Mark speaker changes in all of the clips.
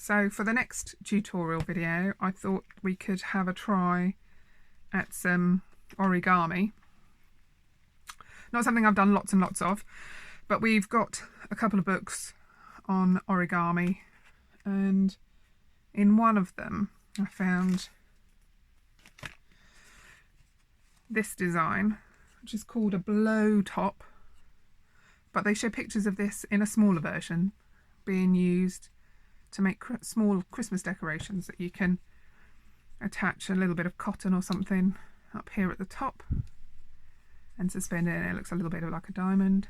Speaker 1: So for the next tutorial video, I thought we could have a try at some origami. Not something I've done lots and lots of, but we've got a couple of books on origami, and in one of them I found this design, which is called a blow top, but they show pictures of this in a smaller version being used to make small Christmas decorations that you can attach a little bit of cotton or something up here at the top and suspend it, and it looks a little bit like a diamond.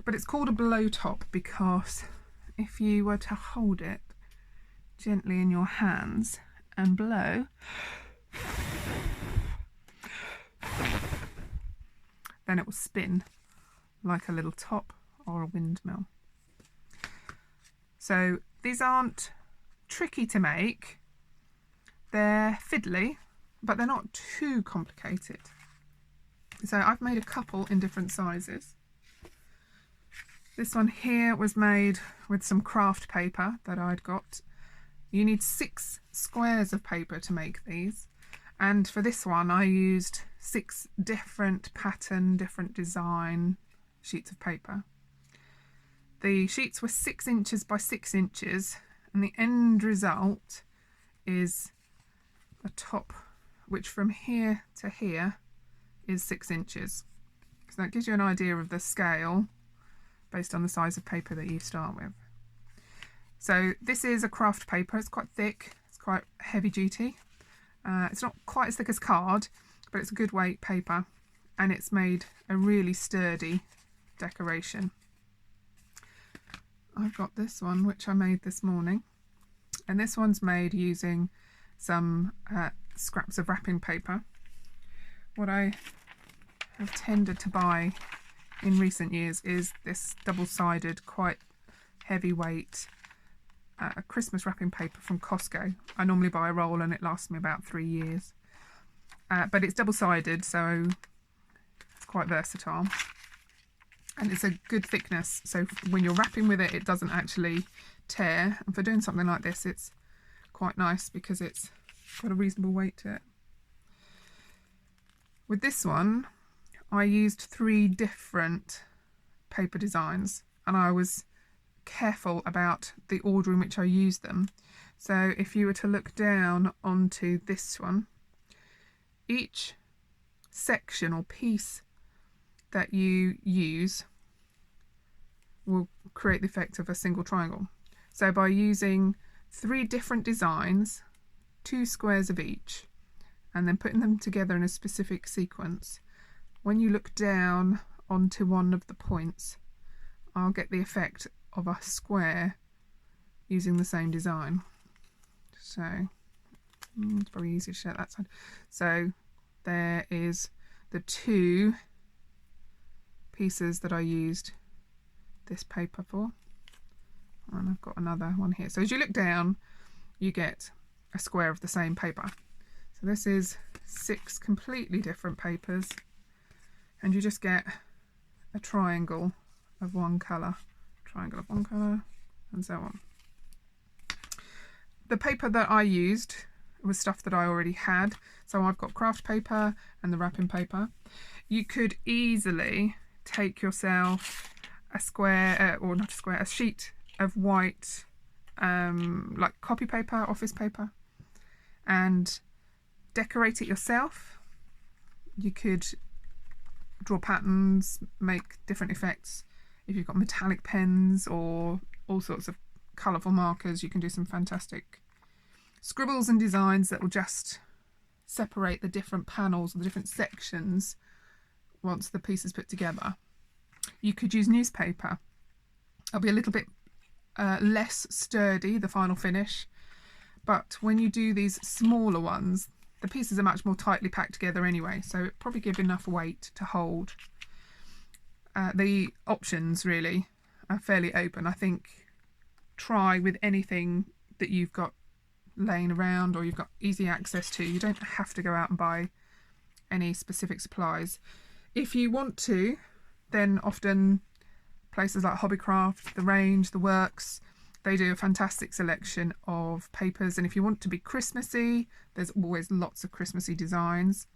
Speaker 1: But it's called a blow top because if you were to hold it gently in your hands and blow, then it will spin like a little top or a windmill. So these aren't tricky to make. They're fiddly, but they're not too complicated. So I've made a couple in different sizes. This one here was made with some craft paper that I'd got. You need 6 squares of paper to make these. And for this one, I used 6 different pattern, different design sheets of paper. The sheets were 6 inches by 6 inches, and the end result is a top which from here to here is 6 inches. So that gives you an idea of the scale based on the size of paper that you start with. So this is a craft paper. It's quite thick, it's quite heavy duty. It's not quite as thick as card, but it's a good weight paper, and it's made a really sturdy decoration. I've got this one which I made this morning, and this one's made using some scraps of wrapping paper. What I have tended to buy in recent years is this double-sided, quite heavyweight Christmas wrapping paper from Costco. I normally buy a roll and it lasts me about 3 years, but it's double-sided, so it's quite versatile. And it's a good thickness, so when you're wrapping with it, it doesn't actually tear. And for doing something like this, it's quite nice because it's got a reasonable weight to it. With this one, I used 3 different paper designs, and I was careful about the order in which I used them. So if you were to look down onto this one, each section or piece that you use will create the effect of a single triangle. So by using 3 different designs, 2 squares of each, and then putting them together in a specific sequence, when you look down onto one of the points, I'll get the effect of a square using the same design. So it's very easy to show that side. So there is the 2 pieces that I used this paper for, and I've got another one here. So as you look down, you get a square of the same paper. So this is 6 completely different papers, and you just get a triangle of one colour, triangle of one colour, and so on. The paper that I used was stuff that I already had, so I've got craft paper and the wrapping paper. You could easily take yourself a square, or not a square, a sheet of white, like copy paper, office paper, and decorate it yourself. You could draw patterns, make different effects. If you've got metallic pens or all sorts of colourful markers, you can do some fantastic scribbles and designs that will just separate the different panels or the different sections once the piece is put together. You could use newspaper. It'll be a little bit less sturdy, the final finish, but when you do these smaller ones, the pieces are much more tightly packed together anyway, so it probably give enough weight to hold. The options really are fairly open. I think try with anything that you've got laying around or you've got easy access to. You don't have to go out and buy any specific supplies. If you want to, then often places like Hobbycraft, The Range, The Works, They do a fantastic selection of papers, and if you want to be Christmassy, there's always lots of Christmassy designs.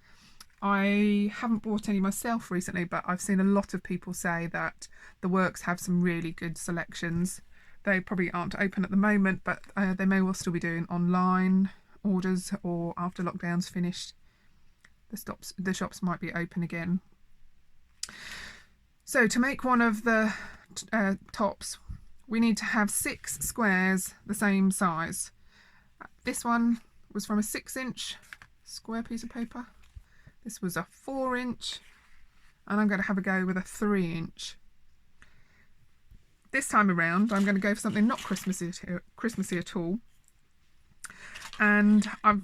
Speaker 1: I haven't bought any myself recently, but I've seen a lot of people say that the Works have some really good selections. They probably aren't open at the moment, but they may well still be doing online orders, or after lockdown's finished, the shops might be open again. So to make one of the tops, we need to have 6 squares the same size. This one was from a 6-inch square piece of paper. This was a 4-inch, and I'm going to have a go with a 3-inch. This time around, I'm going to go for something not Christmassy at all. And I've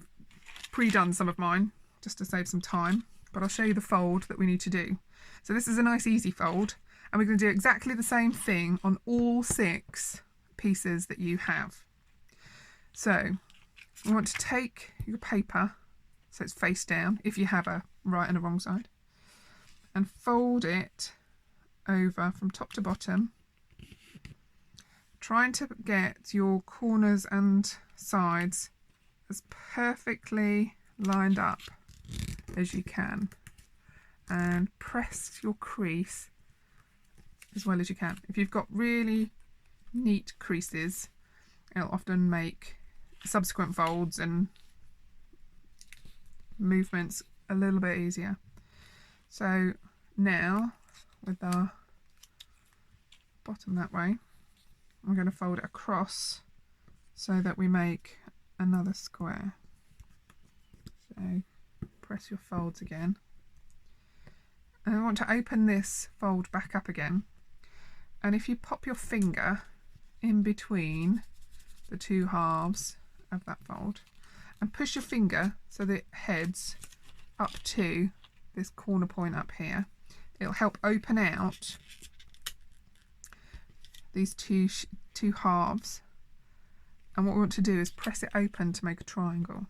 Speaker 1: pre-done some of mine just to save some time, but I'll show you the fold that we need to do. So this is a nice easy fold, and we're going to do exactly the same thing on all 6 pieces that you have. So you want to take your paper, so it's face down if you have a right and a wrong side, and fold it over from top to bottom, trying to get your corners and sides as perfectly lined up as you can, and press your crease as well as you can. If you've got really neat creases, it'll often make subsequent folds and movements a little bit easier. So now, with our bottom that way, I'm going to fold it across so that we make another square. So press your folds again, and I want to open this fold back up again, and if you pop your finger in between the 2 halves of that fold and push your finger so that it heads up to this corner point up here, it'll help open out these two halves. And what we want to do is press it open to make a triangle.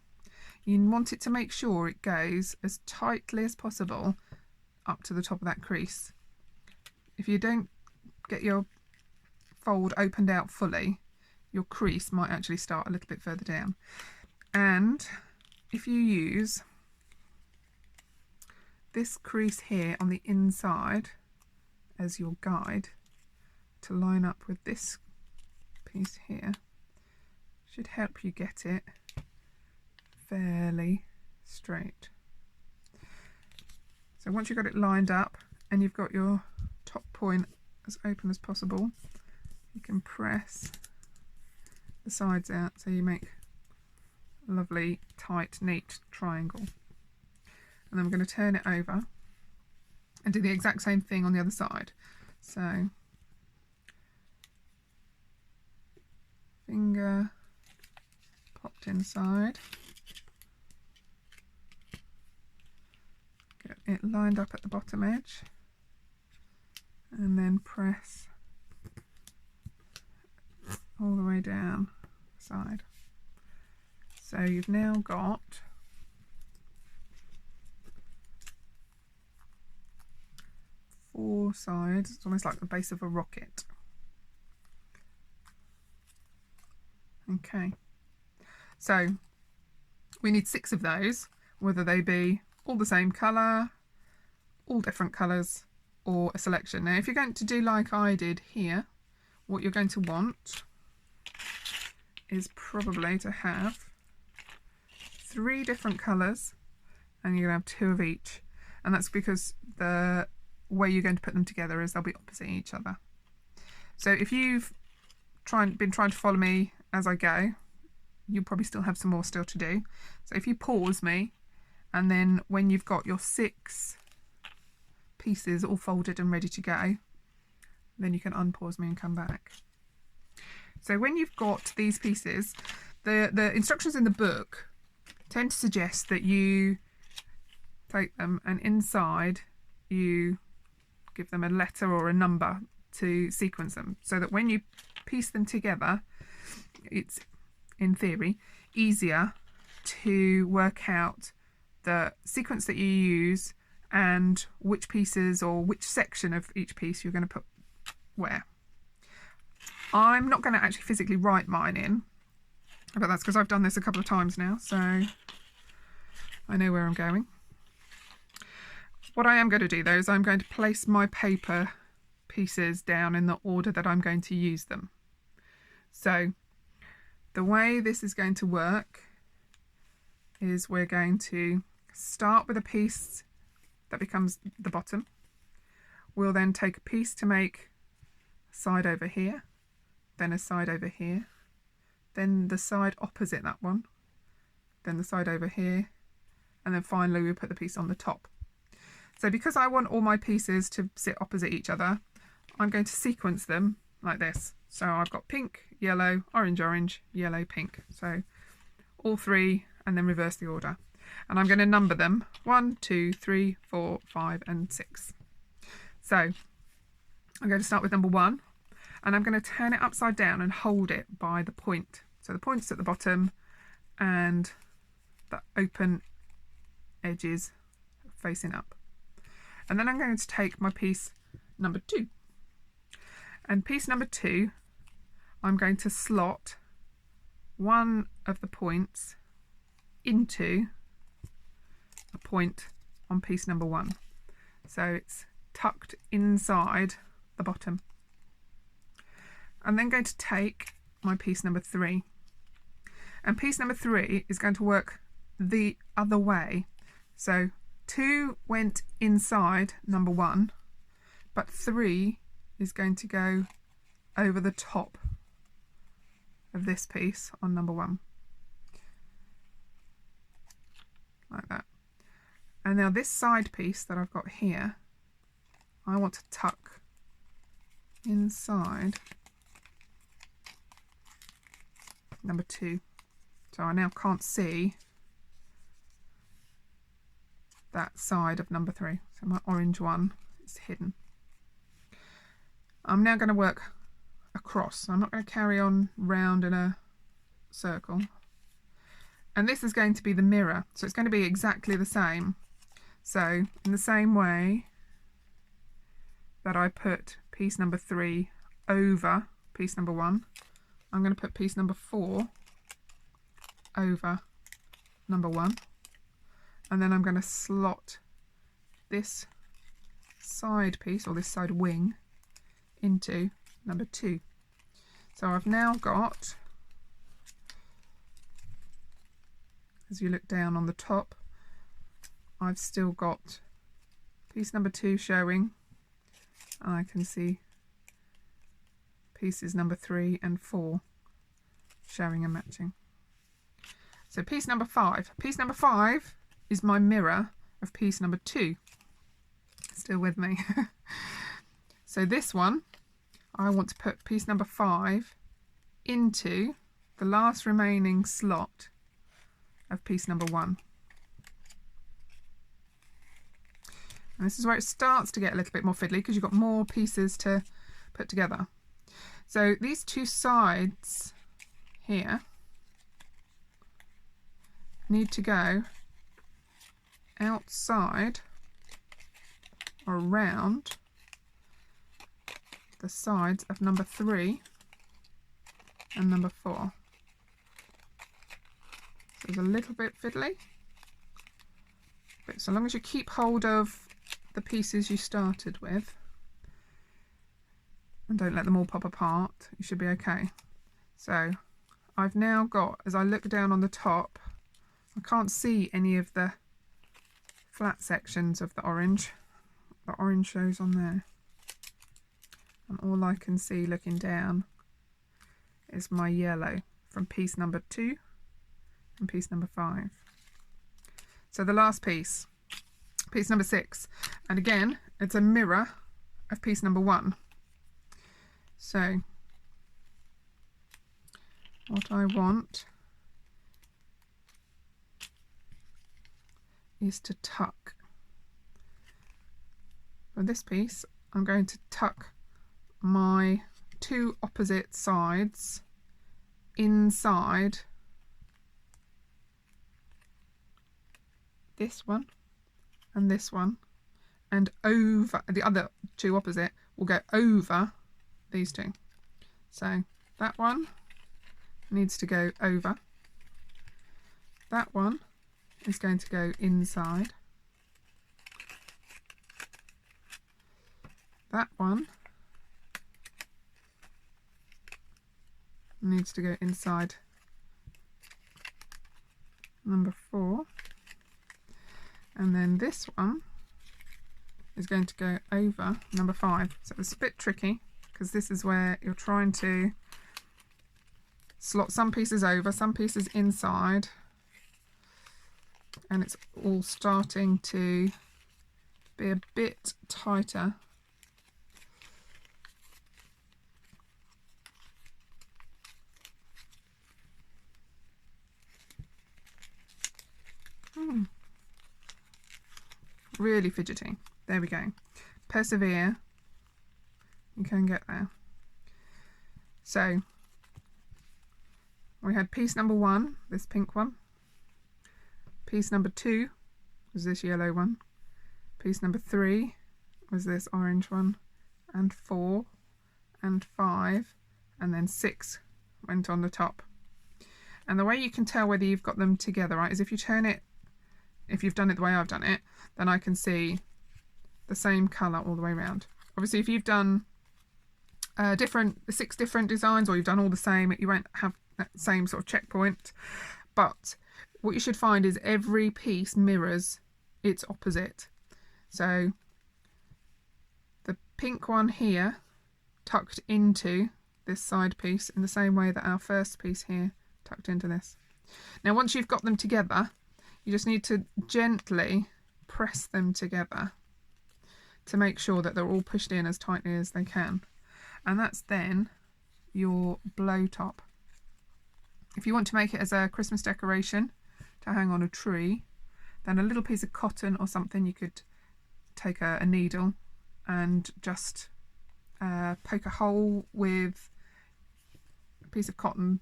Speaker 1: You want it to make sure it goes as tightly as possible up to the top of that crease. If you don't get your fold opened out fully, your crease might actually start a little bit further down. And if you use this crease here on the inside as your guide to line up with this piece here, should help you get it fairly straight. So once you've got it lined up and you've got your top point as open as possible, you can press the sides out so you make a lovely tight neat triangle. And then we're going to turn it over and do the exact same thing on the other side. So finger popped inside, get it lined up at the bottom edge, and then press all the way down the side. So you've now got four sides. It's almost like the base of a rocket. Okay, so we need 6 of those, whether they be all the same colour, all different colours, or a selection. Now if you're going to do like I did here, what you're going to want is probably to have 3 different colours, and you're going to have 2 of each, and that's because the way you're going to put them together is they'll be opposite each other. So if you've been trying to follow me as I go, you'll probably still have some more still to do. So if you pause me, and then when you've got your 6 pieces all folded and ready to go, then you can unpause me and come back. So when you've got these pieces, the instructions in the book tend to suggest that you take them and inside you give them a letter or a number to sequence them, so that when you piece them together, it's, in theory, easier to work out the sequence that you use and which pieces or which section of each piece you're going to put where. I'm not going to actually physically write mine in, but that's because I've done this a couple of times now, so I know where I'm going. What I am going to do though is I'm going to place my paper pieces down in the order that I'm going to use them. So the way this is going to work is we're going to start with a piece that becomes the bottom. We'll then take a piece to make a side over here, then a side over here, then the side opposite that one, then the side over here, and then finally we'll put the piece on the top. So because I want all my pieces to sit opposite each other, I'm going to sequence them like this. So I've got pink, yellow, orange, orange, yellow, pink. So all three, and then reverse the order. And I'm going to number them 1, 2, 3, 4, 5, and 6. So I'm going to start with number 1, and I'm going to turn it upside down and hold it by the point. So the point's at the bottom and the open edges facing up. And then I'm going to take my piece number 2. And piece number 2, I'm going to slot one of the points into a point on piece number 1. So it's tucked inside the bottom. I'm then going to take my piece number 3. And piece number 3 is going to work the other way. So 2 went inside number 1, but 3 is going to go over the top of this piece on number 1. Like that. And now this side piece that I've got here, I want to tuck inside number 2. So I now can't see that side of number 3. So my orange one is hidden. I'm now going to work across. I'm not going to carry on round in a circle. And this is going to be the mirror. So it's going to be exactly the same. So in the same way that I put piece number 3 over piece number 1, I'm going to put piece number 4 over number 1. And then I'm going to slot this side piece, or this side wing, into number 2. So I've now got, as you look down on the top, I've still got piece number 2 showing, and I can see pieces number 3 and 4 showing and matching. So piece number 5. Piece number 5 is my mirror of piece number 2. Still with me? So this one, I want to put piece number 5 into the last remaining slot of piece number 1. And this is where it starts to get a little bit more fiddly because you've got more pieces to put together. So these two sides here need to go outside or around the sides of number 3 and number 4. So it's a little bit fiddly, but so long as you keep hold of the pieces you started with and don't let them all pop apart, you should be okay. So I've now got, as I look down on the top, I can't see any of the flat sections of the orange. The orange shows on there. And all I can see looking down is my yellow from piece number 2 and piece number 5. So the last piece, piece number 6. And again, it's a mirror of piece number 1. So what I want is to tuck. For this piece, I'm going to tuck my 2 opposite sides inside this one and this one, and over the other 2 opposite will go over these 2. So that one needs to go over. That one is going to go inside. That one needs to go inside number 4. And then this one is going to go over number 5. So it's a bit tricky because this is where you're trying to slot some pieces over, some pieces inside, and it's all starting to be a bit tighter. Really fidgety. There we go. Persevere. You can get there. So we had piece number 1, this pink one. Piece number 2 was this yellow one. Piece number 3 was this orange one. And 4 and 5 and then 6 went on the top. And the way you can tell whether you've got them together, right, is if you turn it, if you've done it the way I've done it, then I can see the same colour all the way around. Obviously, if you've done 6 different designs, or you've done all the same, you won't have that same sort of checkpoint. But what you should find is every piece mirrors its opposite. So the pink one here tucked into this side piece in the same way that our first piece here tucked into this. Now once you've got them together, you just need to gently press them together to make sure that they're all pushed in as tightly as they can. And that's then your blow top. If you want to make it as a Christmas decoration to hang on a tree, then a little piece of cotton or something, you could take a needle and just poke a hole with a piece of cotton,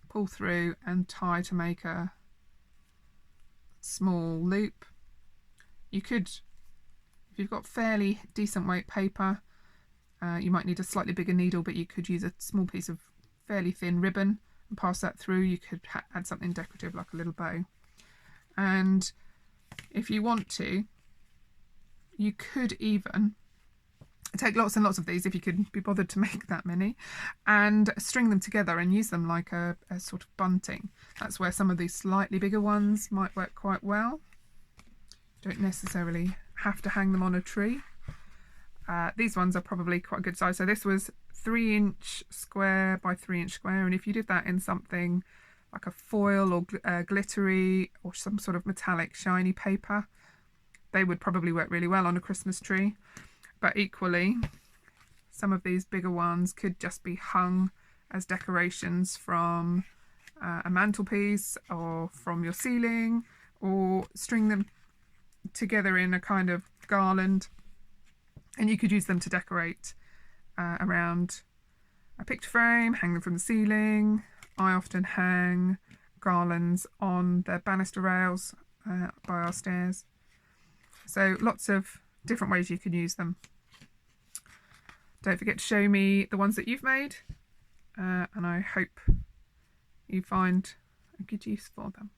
Speaker 1: pull through and tie to make a small loop. You could, if you've got fairly decent weight paper, you might need a slightly bigger needle, but you could use a small piece of fairly thin ribbon and pass that through. You could add something decorative like a little bow. And if you want to, you could even take lots and lots of these, if you could be bothered to make that many, and string them together and use them like a sort of bunting. That's where some of these slightly bigger ones might work quite well. You don't necessarily have to hang them on a tree. These ones are probably quite a good size. So this was 3-inch square by 3-inch square, and if you did that in something like a foil or glittery or some sort of metallic shiny paper, they would probably work really well on a Christmas tree. But equally, some of these bigger ones could just be hung as decorations from a mantelpiece or from your ceiling, or string them together in a kind of garland, and you could use them to decorate around a picture frame, hang them from the ceiling. I often hang garlands on the banister rails by our stairs. So lots of different ways you can use them. Don't forget to show me the ones that you've made, and I hope you find a good use for them.